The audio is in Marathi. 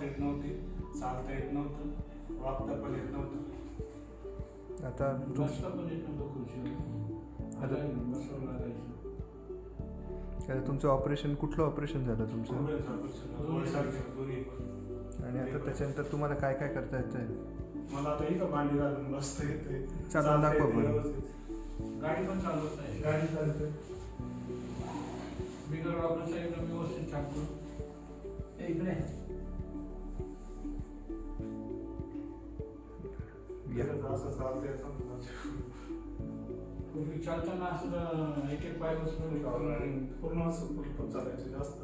येत नव्हती, चालता येत नव्हतं, वागता पण येत नव्हतं. आता तुमचं ऑपरेशन, कुठलं ऑपरेशन झालं तुमचं? आणि आता त्याच्यानंतर तुम्हाला काय काय करता येतंय? मला आता इथं मांडी घालून बसता येते, चालून दाखवा बरं. गाडी पण चालवत नाही, गाडी चालते. बिगर ऑपरेशन एकदम व्यवस्थित चालतो. इकडे असं चालते. पूर्वी चालताना असं एक एक पाय बसून पूर्ण असं चालायचं जास्त.